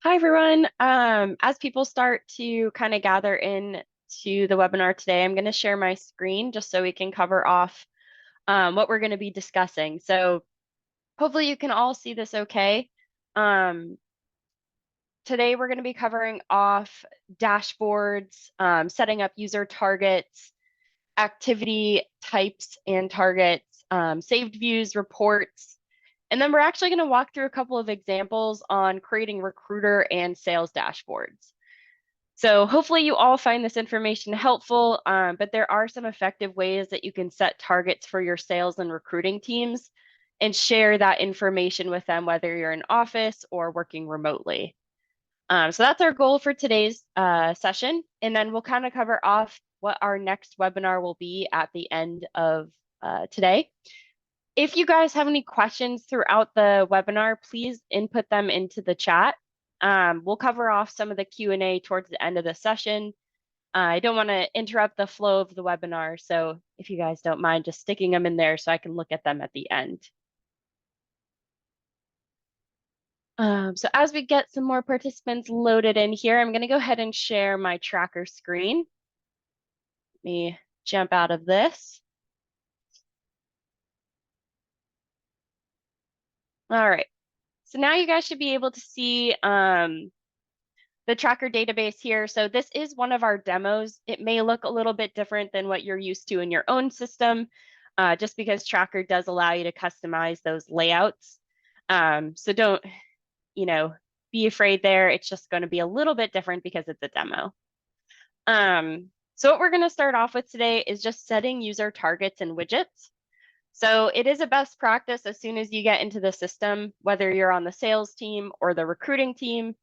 Hi, everyone. As people start to kind of gather in to the webinar today, I'm going to share my screen just so we can cover off what we're going to be discussing. So hopefully you can all see this okay. Um, Today we're going to be covering off dashboards, setting up user targets, activity types and targets, saved views, reports, and then we're actually going to walk through a couple of examples on creating recruiter and sales dashboards. So hopefully you all find this information helpful, but there are some effective ways that you can set targets for your sales and recruiting teams and share that information with them, whether you're in office or working remotely. So that's our goal for today's session. And then we'll kind of cover off what our next webinar will be at the end of today. If you guys have any questions throughout the webinar, please input them into the chat. We'll cover off some of the Q&A towards the end of the session. I don't want to interrupt the flow of the webinar, so if you guys don't mind just sticking them in there so I can look at them at the end. So as we get some more participants loaded in here, I'm going to go ahead and share my tracker screen. Let me jump out of this. All right. So now you guys should be able to see the tracker database here. So this is one of our demos. It may look a little bit different than what you're used to in your own system, just because tracker does allow you to customize those layouts. So don't, be afraid there. It's just going to be a little bit different because it's a demo. So what we're going to start off with today is just setting user targets and widgets. So it is a best practice as soon as you get into the system, whether you're on the sales team or the recruiting team,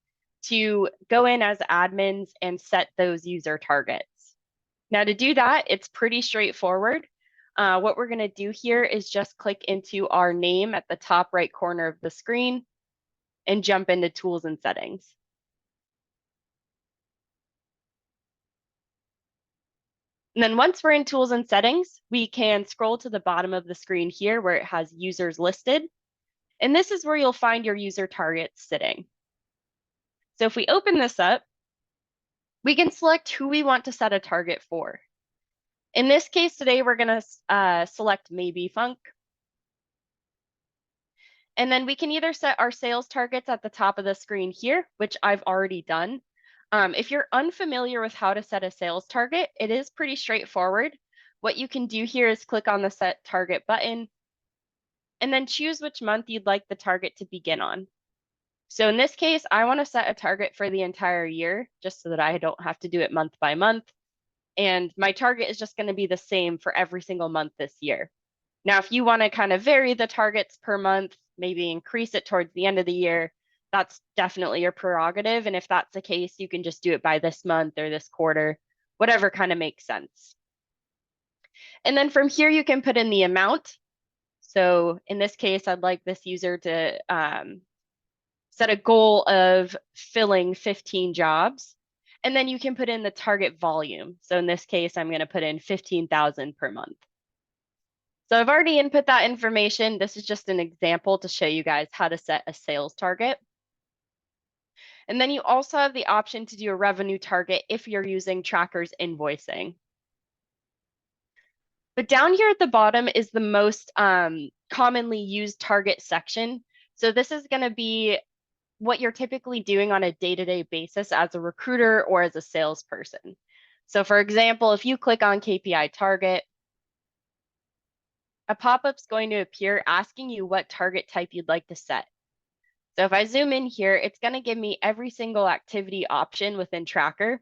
to go in as admins and set those user targets. Now to do that, it's pretty straightforward. What we're going to do here is just click into our name at the top right corner of the screen and jump into tools and settings. And then once we're in tools and settings, we can scroll to the bottom of the screen here where it has users listed. And this is where you'll find your user targets sitting. So if we open this up, we can select who we want to set a target for. In this case today, we're going to select Maybe Funk. And then we can either set our sales targets at the top of the screen here, which I've already done. If you're unfamiliar with how to set a sales target, it is pretty straightforward. What you can do here is click on the Set Target button and then choose which month you'd like the target to begin on. So in this case, I want to set a target for the entire year, just so that I don't have to do it month by month. And my target is just going to be the same for every single month this year. Now, if you want to kind of vary the targets per month, maybe increase it towards the end of the year, that's definitely your prerogative. And if that's the case, you can just do it by this month or this quarter, whatever kind of makes sense. And then from here, you can put in the amount. So in this case, I'd like this user to set a goal of filling 15 jobs. And then you can put in the target volume. So in this case, I'm going to put in 15,000 per month. So I've already input that information. This is just an example to show you guys how to set a sales target. And then you also have the option to do a revenue target if you're using Tracker's invoicing. But down here at the bottom is the most commonly used target section. So this is going to be what you're typically doing on a day-to-day basis as a recruiter or as a salesperson. So for example, if you click on KPI target, a pop-up's going to appear asking you what target type you'd like to set. So if I zoom in here, it's going to give me every single activity option within Tracker,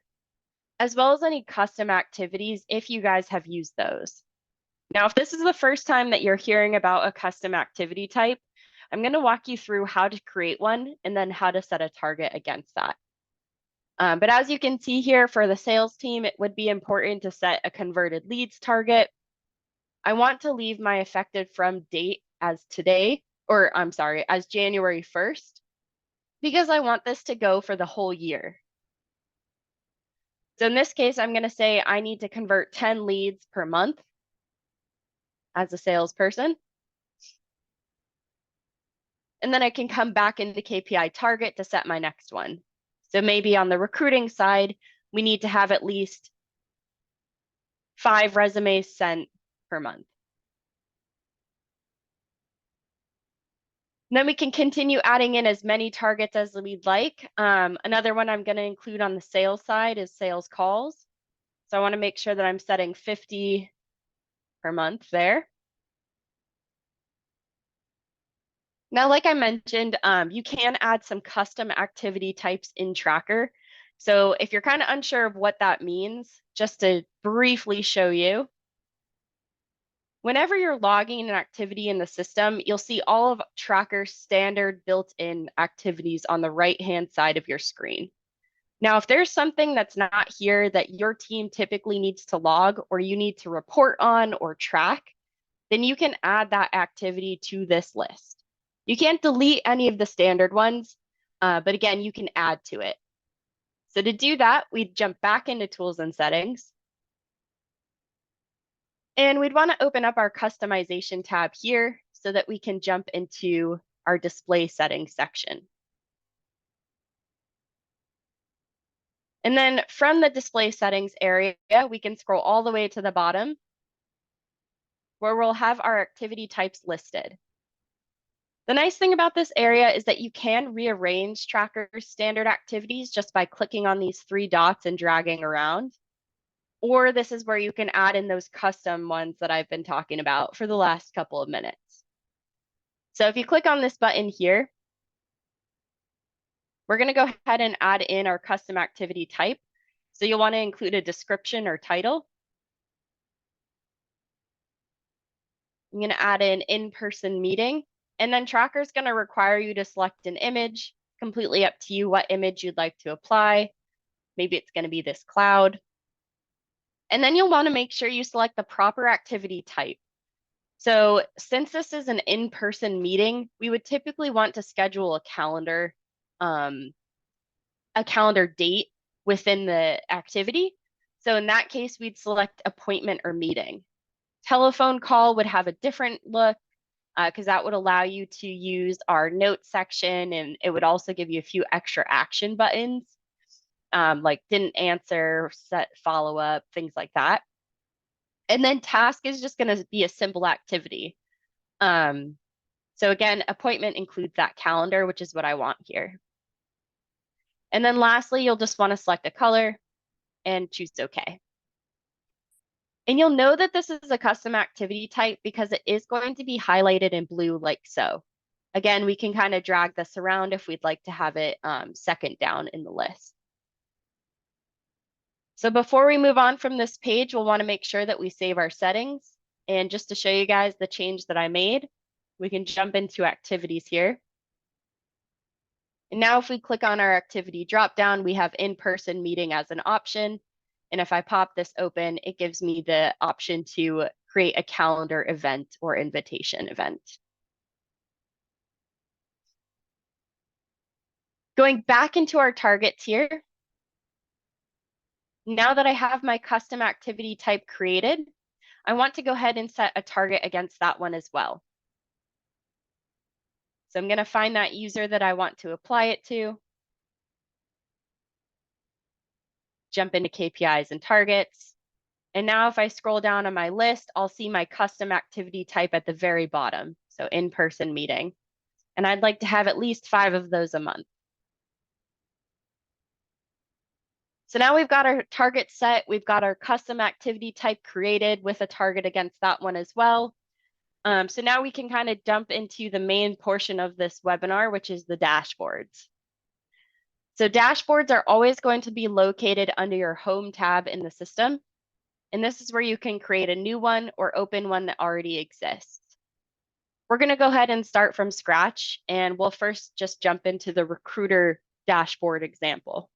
as well as any custom activities if you guys have used those. Now, if this is the first time that you're hearing about a custom activity type, I'm going to walk you through how to create one and then how to set a target against that. But as you can see here for the sales team, it would be important to set a converted leads target. I want to leave my effective from date as today, or I'm sorry, as January 1st, because I want this to go for the whole year. So in this case, I'm going to say I need to convert 10 leads per month as a salesperson. And then I can come back into KPI target to set my next one. So maybe on the recruiting side, we need to have at least 5 resumes sent per month. And then we can continue adding in as many targets as we'd like. Another one I'm going to include on the sales side is sales calls. So I want to make sure that I'm setting 50 per month there. Now, like I mentioned, you can add some custom activity types in Tracker. So if you're kind of unsure of what that means, just to briefly show you, whenever you're logging an activity in the system, you'll see all of Tracker's standard built-in activities on the right-hand side of your screen. Now, if there's something that's not here that your team typically needs to log or you need to report on or track, then you can add that activity to this list. You can't delete any of the standard ones, but again, you can add to it. So to do that, we'd jump back into Tools and Settings. And we'd want to open up our Customization tab here so that we can jump into our Display Settings section. And then from the Display Settings area, we can scroll all the way to the bottom where we'll have our activity types listed. The nice thing about this area is that you can rearrange Tracker's standard activities just by clicking on these 3 dots and dragging around. Or this is where you can add in those custom ones that I've been talking about for the last couple of minutes. So if you click on this button here, we're going to go ahead and add in our custom activity type. So you'll want to include a description or title. I'm going to add an in-person meeting. And then Tracker's going to require you to select an image, completely up to you what image you'd like to apply. Maybe it's going to be this cloud. And then you'll want to make sure you select the proper activity type. So since this is an in-person meeting, we would typically want to schedule a calendar date within the activity. So in that case, we'd select appointment or meeting. Telephone call would have a different look, because that would allow you to use our notes section, and it would also give you a few extra action buttons, like didn't answer, set follow-up, things like that. And then task is just going to be a simple activity. So again, appointment includes that calendar, which is what I want here. And then lastly, you'll just want to select a color and choose OK. And you'll know that this is a custom activity type because it is going to be highlighted in blue like so. Again, we can kind of drag this around if we'd like to have it second down in the list. So before we move on from this page, we'll want to make sure that we save our settings. And just to show you guys the change that I made, we can jump into activities here. And now if we click on our activity dropdown, we have in-person meeting as an option. And if I pop this open, it gives me the option to create a calendar event or invitation event. Going back into our targets here, now that I have my custom activity type created, I want to go ahead and set a target against that one as well. So I'm going to find that user that I want to apply it to, jump into KPIs and targets. And now if I scroll down on my list, I'll see my custom activity type at the very bottom. So in-person meeting. And I'd like to have at least 5 of those a month. So now we've got our target set. We've got our custom activity type created with a target against that one as well. So now we can kind of dump into the main portion of this webinar, which is the dashboards. So dashboards are always going to be located under your home tab in the system. And this is where you can create a new one or open one that already exists. We're going to go ahead and start from scratch, and we'll first just jump into the recruiter dashboard example.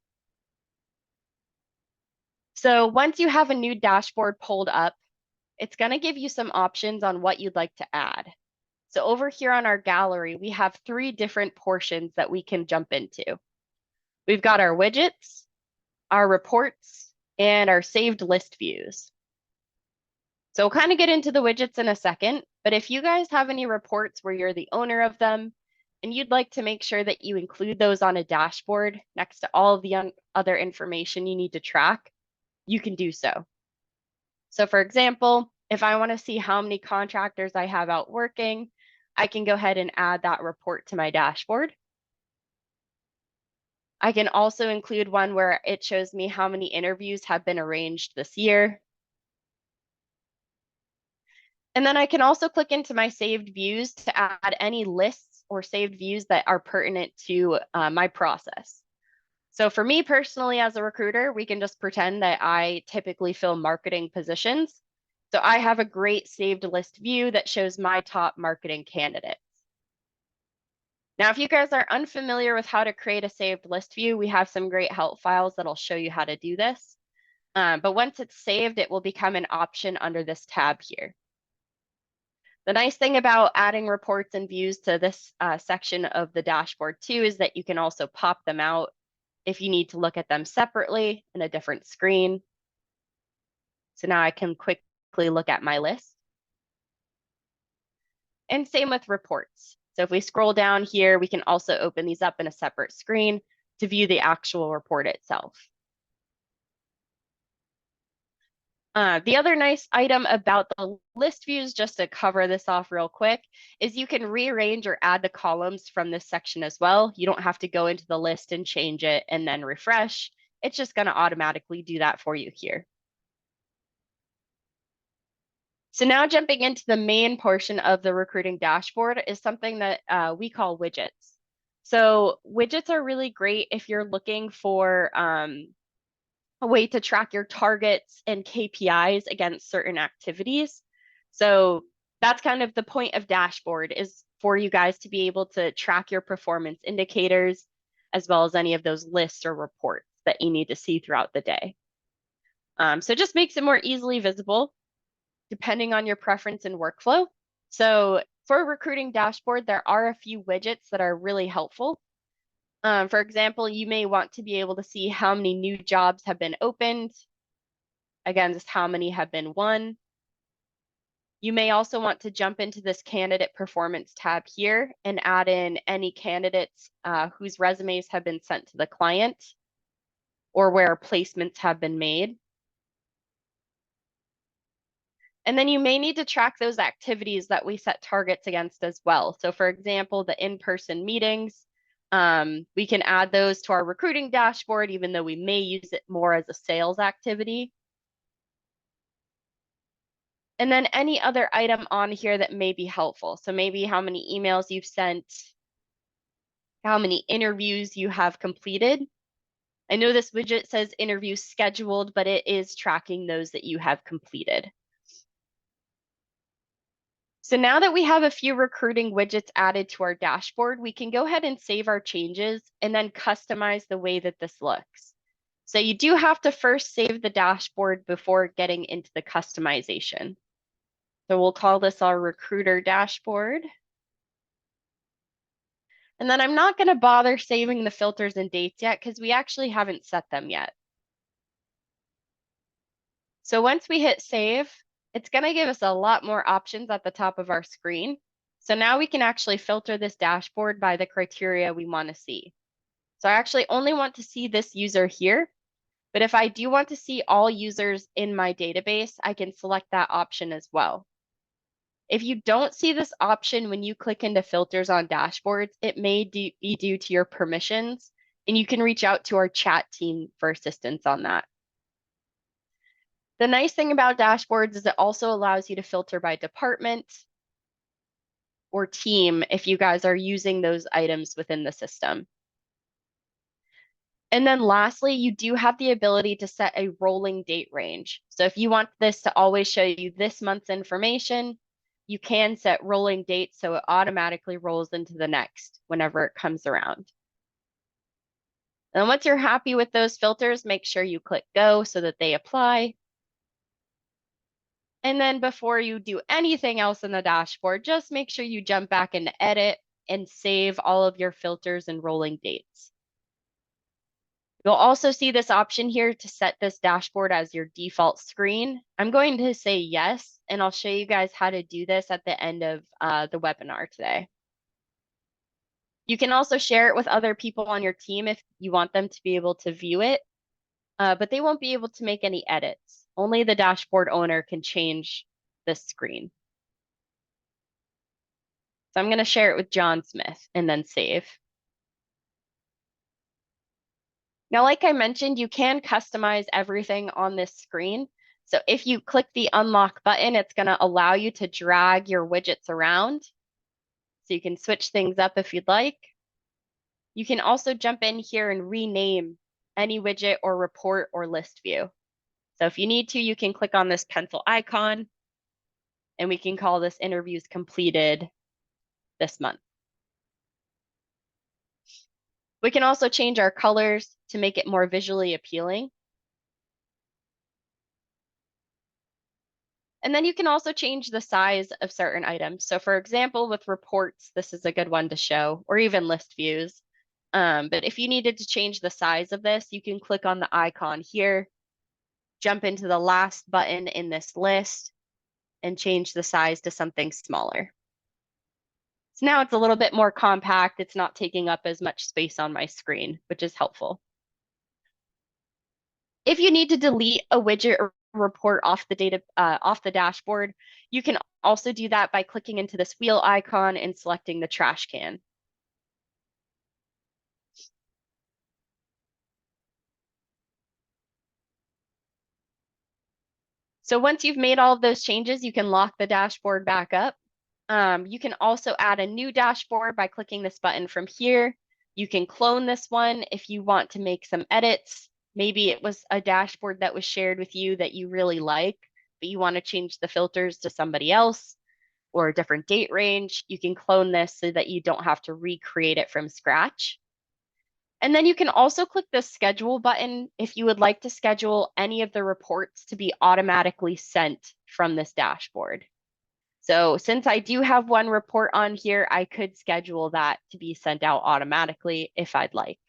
So once you have a new dashboard pulled up, it's going to give you some options on what you'd like to add. So over here on our gallery, we have 3 different portions that we can jump into. We've got our widgets, our reports, and our saved list views. So we'll kind of get into the widgets in a second, but if you guys have any reports where you're the owner of them, and you'd like to make sure that you include those on a dashboard next to all of the other information you need to track, you can do so. So for example, if I want to see how many contractors I have out working, I can go ahead and add that report to my dashboard. I can also include one where it shows me how many interviews have been arranged this year. And then I can also click into my saved views to add any lists or saved views that are pertinent to my process. So for me personally, as a recruiter, we can just pretend that I typically fill marketing positions. So I have a great saved list view that shows my top marketing candidates. Now, if you guys are unfamiliar with how to create a saved list view, we have some great help files that'll show you how to do this. But once it's saved, it will become an option under this tab here. The nice thing about adding reports and views to this section of the dashboard too is that you can also pop them out if you need to look at them separately in a different screen. So now I can quickly look at my list. And same with reports. So if we scroll down here, we can also open these up in a separate screen to view the actual report itself. The other nice item about the list views, just to cover this off real quick, is you can rearrange or add the columns from this section as well. You don't have to go into the list and change it and then refresh. It's just going to automatically do that for you here. So now jumping into the main portion of the recruiting dashboard is something that we call widgets. So widgets are really great if you're looking for a way to track your targets and KPIs against certain activities. So that's kind of the point of dashboard, is for you guys to be able to track your performance indicators as well as any of those lists or reports that you need to see throughout the day. So it just makes it more easily visible depending on your preference and workflow. So for a recruiting dashboard, there are a few widgets that are really helpful. For example, you may want to be able to see how many new jobs have been opened. Again, just how many have been won. You may also want to jump into this candidate performance tab here and add in any candidates whose resumes have been sent to the client or where placements have been made. And then you may need to track those activities that we set targets against as well. So for example, the in-person meetings, we can add those to our recruiting dashboard, even though we may use it more as a sales activity. And then any other item on here that may be helpful. So maybe how many emails you've sent, how many interviews you have completed. I know this widget says interviews scheduled, but it is tracking those that you have completed. So now that we have a few recruiting widgets added to our dashboard, we can go ahead and save our changes and then customize the way that this looks. So you do have to first save the dashboard before getting into the customization. So we'll call this our recruiter dashboard. And then I'm not going to bother saving the filters and dates yet because we actually haven't set them yet. So once we hit save, it's going to give us a lot more options at the top of our screen. So now we can actually filter this dashboard by the criteria we want to see. So I actually only want to see this user here, but if I do want to see all users in my database, I can select that option as well. If you don't see this option when you click into filters on dashboards, it may be due to your permissions, and you can reach out to our chat team for assistance on that. The nice thing about dashboards is it also allows you to filter by department or team if you guys are using those items within the system. And then lastly, you do have the ability to set a rolling date range. So if you want this to always show you this month's information, you can set rolling dates so it automatically rolls into the next whenever it comes around. And once you're happy with those filters, make sure you click go so that they apply. And then before you do anything else in the dashboard, just make sure you jump back into edit and save all of your filters and rolling dates. You'll also see this option here to set this dashboard as your default screen. I'm going to say yes, and I'll show you guys how to do this at the end of the webinar today. You can also share it with other people on your team if you want them to be able to view it, but they won't be able to make any edits. Only the dashboard owner can change this screen. So I'm going to share it with John Smith and then save. Now, like I mentioned, you can customize everything on this screen. So if you click the unlock button, it's going to allow you to drag your widgets around. So you can switch things up if you'd like. You can also jump in here and rename any widget or report or list view. So if you need to, you can click on this pencil icon and we can call this interviews completed this month. We can also change our colors to make it more visually appealing. And then you can also change the size of certain items. So for example, with reports, this is a good one to show, or even list views. But if you needed to change the size of this, you can click on the icon here, jump into the last button in this list, and change the size to something smaller. So now it's a little bit more compact. It's not taking up as much space on my screen, which is helpful. If you need to delete a widget or report off the dashboard, you can also do that by clicking into this wheel icon and selecting the trash can. So once you've made all of those changes, you can lock the dashboard back up. You can also add a new dashboard by clicking this button from here. You can clone this one if you want to make some edits. Maybe it was a dashboard that was shared with you that you really like, but you want to change the filters to somebody else or a different date range. You can clone this so that you don't have to recreate it from scratch. And then you can also click the schedule button if you would like to schedule any of the reports to be automatically sent from this dashboard. So since I do have one report on here, I could schedule that to be sent out automatically if I'd like.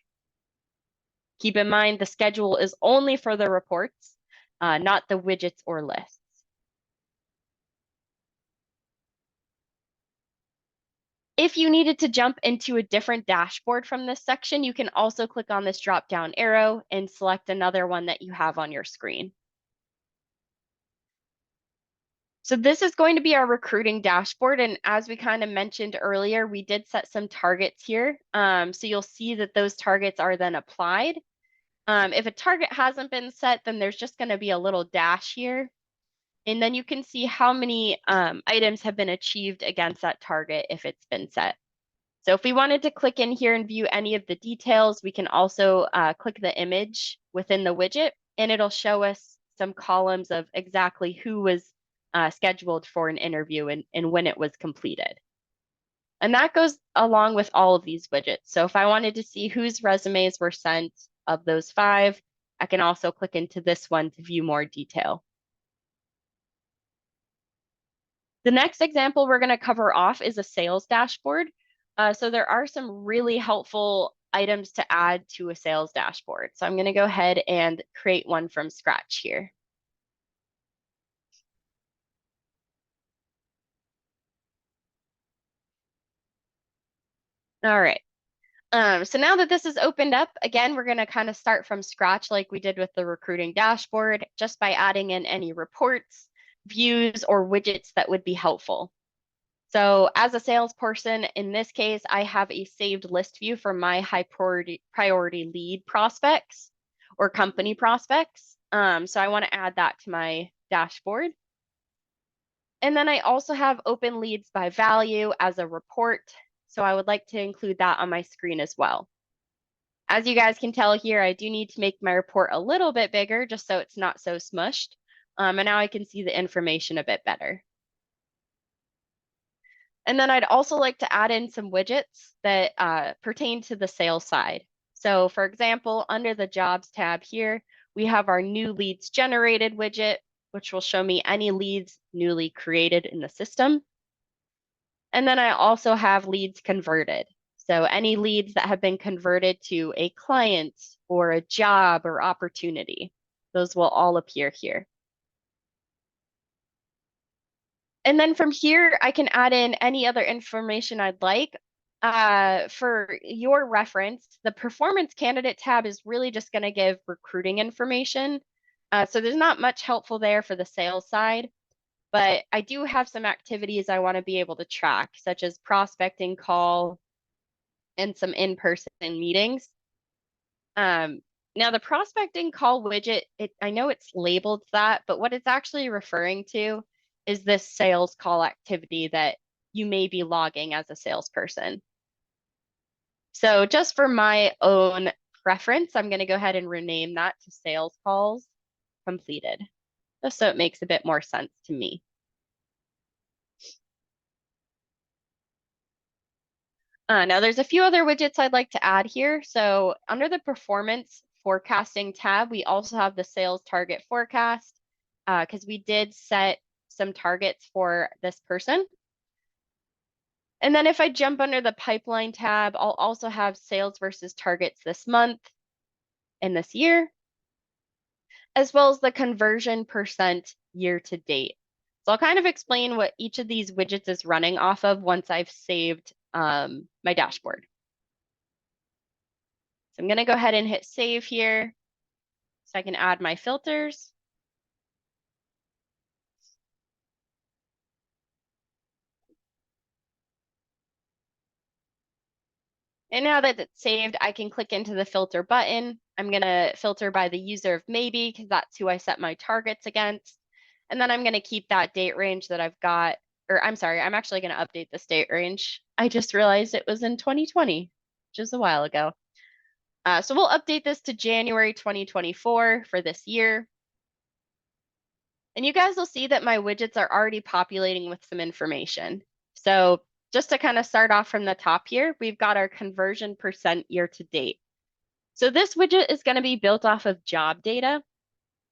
Keep in mind, the schedule is only for the reports, not the widgets or lists. If you needed to jump into a different dashboard from this section, you can also click on this drop-down arrow and select another one that you have on your screen. So this is going to be our recruiting dashboard. And as we kind of mentioned earlier, we did set some targets here. So you'll see that those targets are then applied. If a target hasn't been set, then there's just going to be a little dash here. And then you can see how many items have been achieved against that target if it's been set. So if we wanted to click in here and view any of the details, we can also click the image within the widget, and it'll show us some columns of exactly who was scheduled for an interview and when it was completed. And that goes along with all of these widgets. So if I wanted to see whose resumes were sent of those 5, I can also click into this one to view more detail. The next example we're going to cover off is a sales dashboard. So there are some really helpful items to add to a sales dashboard. So I'm going to go ahead and create one from scratch here. All right. So now that this is opened up, again, we're going to kind of start from scratch like we did with the recruiting dashboard, just by adding in any reports, views, or widgets that would be helpful. So as a salesperson, in this case, I have a saved list view for my high priority lead prospects or company prospects. So I want to add that to my dashboard. And then I also have open leads by value as a report. So I would like to include that on my screen as well. As you guys can tell here, I do need to make my report a little bit bigger just so it's not so smushed. And now I can see the information a bit better. And then I'd also like to add in some widgets that pertain to the sales side. So for example, under the jobs tab here, we have our new leads generated widget, which will show me any leads newly created in the system. And then I also have leads converted. So any leads that have been converted to a client or a job or opportunity, those will all appear here. And then from here, I can add in any other information I'd like. For your reference, the performance candidate tab is really just going to give recruiting information. So there's not much helpful there for the sales side, but I do have some activities I want to be able to track, such as prospecting call and some in-person meetings. Now the prospecting call widget, I know it's labeled that, but what it's actually referring to is this sales call activity that you may be logging as a salesperson. So just for my own preference, I'm going to go ahead and rename that to sales calls completed, just so it makes a bit more sense to me. Now there's a few other widgets I'd like to add here. So under the performance forecasting tab, we also have the sales target forecast because we did set some targets for this person. And then if I jump under the pipeline tab, I'll also have sales versus targets this month and this year, as well as the conversion percent year to date. So I'll kind of explain what each of these widgets is running off of once I've saved my dashboard. So I'm going to go ahead and hit save here so I can add my filters. And now that it's saved, I can click into the filter button. I'm going to filter by the user of maybe because that's who I set my targets against. And then I'm going to keep that date range that I've got, or I'm sorry, I'm actually going to update this date range. I just realized it was in 2020, which is a while ago. So we'll update this to January 2024 for this year. And you guys will see that my widgets are already populating with some information. So just to kind of start off from the top here, we've got our conversion percent year to date. So this widget is going to be built off of job data.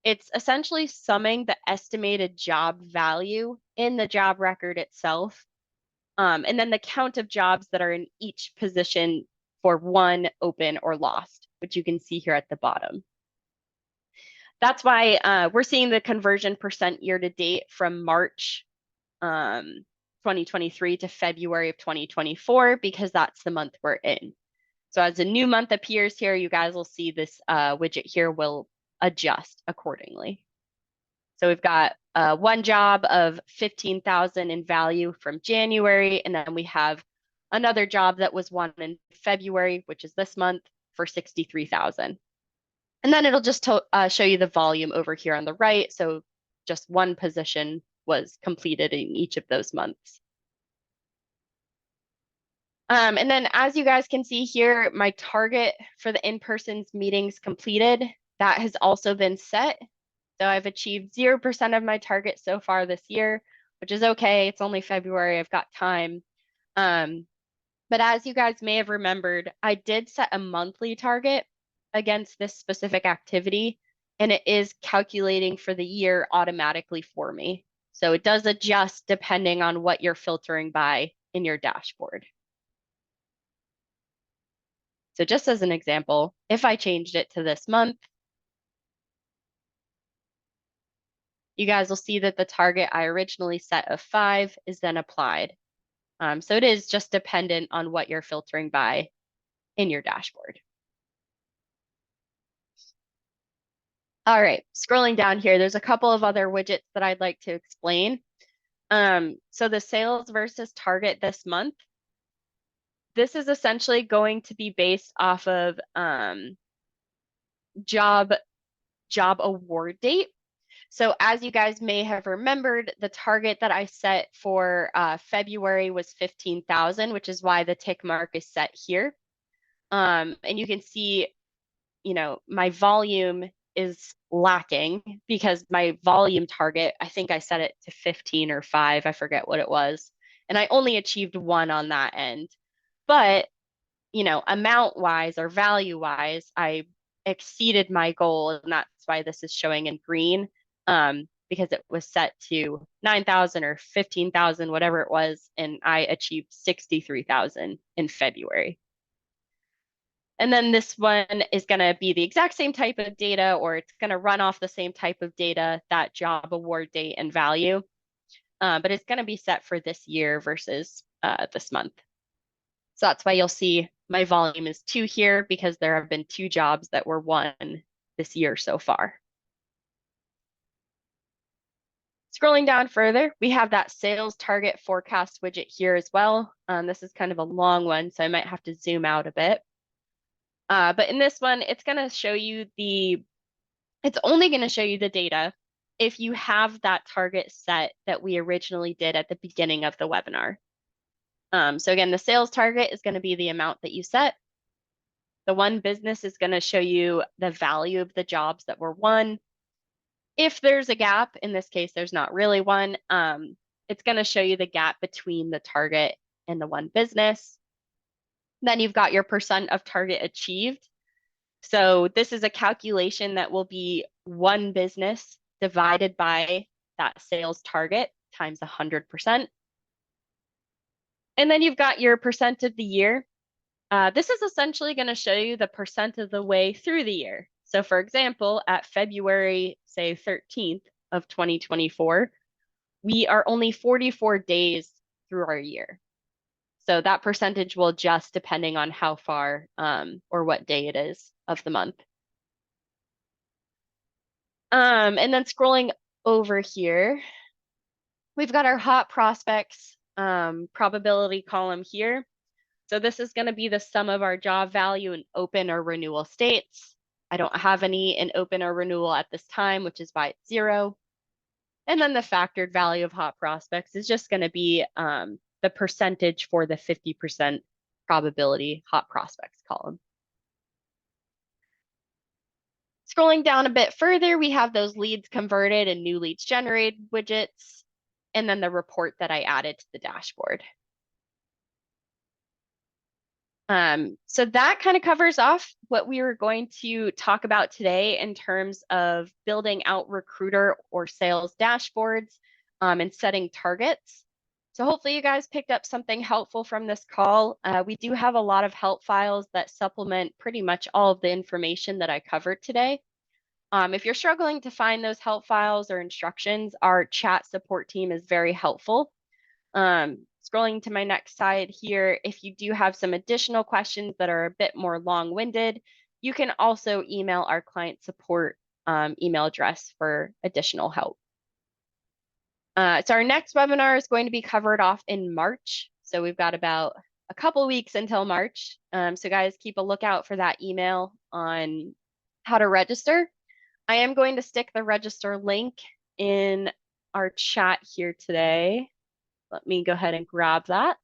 It's essentially summing the estimated job value in the job record itself, and then the count of jobs that are in each position for one open or lost, which you can see here at the bottom. That's why we're seeing the conversion percent year to date from March 2023 to February of 2024, because that's the month we're in. So as a new month appears here, you guys will see this widget here will adjust accordingly. So we've got one job of 15,000 in value from January, and then we have another job that was won in February, which is this month, for 63,000. And then it'll just show you the volume over here on the right. So just one position was completed in each of those months. And then as you guys can see here, my target for the in-person meetings completed, that has also been set. So I've achieved 0% of my target so far this year, which is okay. It's only February, I've got time. But as you guys may have remembered, I did set a monthly target against this specific activity, and it is calculating for the year automatically for me. So it does adjust depending on what you're filtering by in your dashboard. So just as an example, if I changed it to this month, you guys will see that the target I originally set of 5 is then applied. So it is just dependent on what you're filtering by in your dashboard. All right, scrolling down here, there's a couple of other widgets that I'd like to explain. So the sales versus target this month, this is essentially going to be based off of job award date. So as you guys may have remembered, the target that I set for February was 15,000, which is why the tick mark is set here. And you can see, my volume is lacking because my volume target, I think I set it to 15 or 5, I forget what it was. And I only achieved 1 on that end. But, amount wise or value wise, I exceeded my goal, and that's why this is showing in green, because it was set to 9,000 or 15,000, whatever it was, and I achieved 63,000 in February. And then this one is going to be the exact same type of data, or it's going to run off the same type of data, that job award date and value, but it's going to be set for this year versus this month. So that's why you'll see my volume is 2 here because there have been 2 jobs that were won this year so far. Scrolling down further, we have that sales target forecast widget here as well. This is kind of a long one, so I might have to zoom out a bit. But in this one, it's going to show you it's only going to show you the data if you have that target set that we originally did at the beginning of the webinar. So again, the sales target is going to be the amount that you set. The one business is going to show you the value of the jobs that were won. If there's a gap, in this case, there's not really one, it's going to show you the gap between the target and the one business. Then you've got your percent of target achieved. So this is a calculation that will be one business divided by that sales target times 100%. And then you've got your percent of the year. This is essentially going to show you the percent of the way through the year. So for example, at February, say 13th of 2024, we are only 44 days through our year. So that percentage will adjust depending on how far or what day it is of the month. And then scrolling over here, we've got our hot prospects probability column here. So this is going to be the sum of our job value in open or renewal states. I don't have any in open or renewal at this time, which is why it's 0. And then the factored value of hot prospects is just going to be the percentage for the 50% probability hot prospects column. Scrolling down a bit further, we have those leads converted and new leads generated widgets, and then the report that I added to the dashboard. So that kind of covers off what we were going to talk about today in terms of building out recruiter or sales dashboards and setting targets. So hopefully you guys picked up something helpful from this call. We do have a lot of help files that supplement pretty much all of the information that I covered today. If you're struggling to find those help files or instructions, our chat support team is very helpful. Scrolling to my next slide here, if you do have some additional questions that are a bit more long-winded, you can also email our client support email address for additional help. So our next webinar is going to be covered off in March. So we've got about a couple weeks until March. So guys, keep a lookout for that email on how to register. I am going to stick the register link in our chat here today. Let me go ahead and grab that.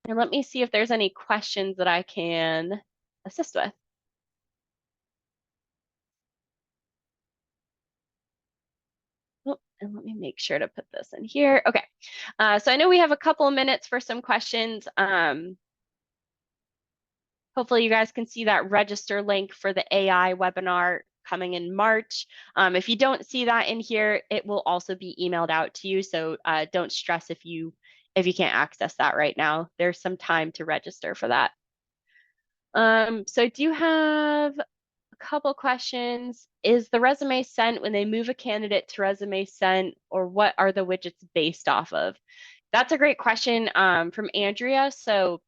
And let me see if there's any questions that I can assist with. Oh, and let me make sure to put this in here. Okay, so I know we have a couple of minutes for some questions. Hopefully you guys can see that register link for the AI webinar coming in March. If you don't see that in here, it will also be emailed out to you. So don't stress if you can't access that right now. There's some time to register for that. So I do have a couple questions. Is the resume sent when they move a candidate to resume sent, or what are the widgets based off of? That's a great question from Andrea. So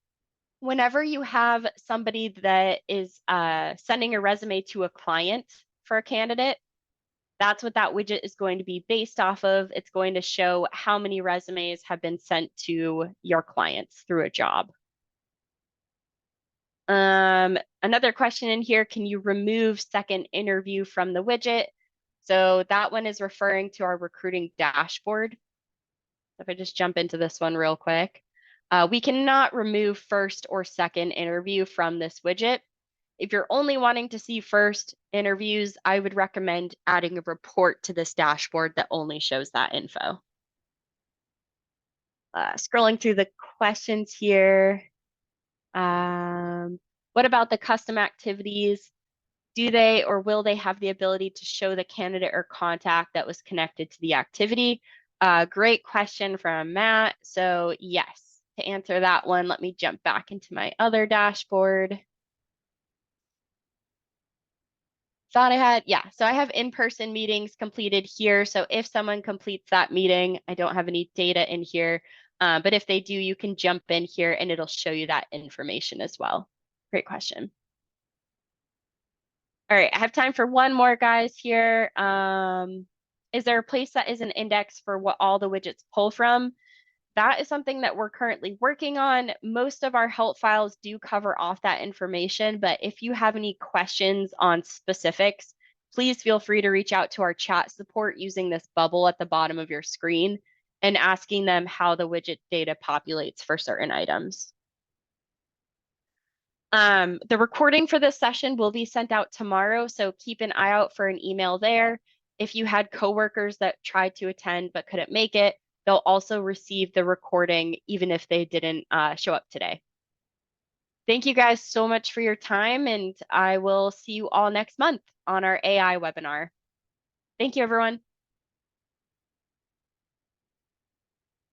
whenever you have somebody that is sending a resume to a client for a candidate, that's what that widget is going to be based off of. It's going to show how many resumes have been sent to your clients through a job. Another question in here, can you remove second interview from the widget? So that one is referring to our recruiting dashboard. If I just jump into this one real quick. We cannot remove first or second interview from this widget. If you're only wanting to see first interviews, I would recommend adding a report to this dashboard that only shows that info. Scrolling through the questions here. What about the custom activities? Do they or will they have the ability to show the candidate or contact that was connected to the activity? Great question from Matt. So yes, to answer that one, let me jump back into my other dashboard. Thought I had, yeah, so I have in-person meetings completed here. So if someone completes that meeting, I don't have any data in here. But if they do, you can jump in here and it'll show you that information as well. Great question. All right, I have time for one more, guys, here. Is there a place that is an index for what all the widgets pull from? That is something that we're currently working on. Most of our help files do cover off that information, but if you have any questions on specifics, please feel free to reach out to our chat support using this bubble at the bottom of your screen and asking them how the widget data populates for certain items. The recording for this session will be sent out tomorrow, so keep an eye out for an email there. If you had coworkers that tried to attend but couldn't make it, they'll also receive the recording even if they didn't show up today. Thank you guys so much for your time, and I will see you all next month on our AI webinar. Thank you, everyone.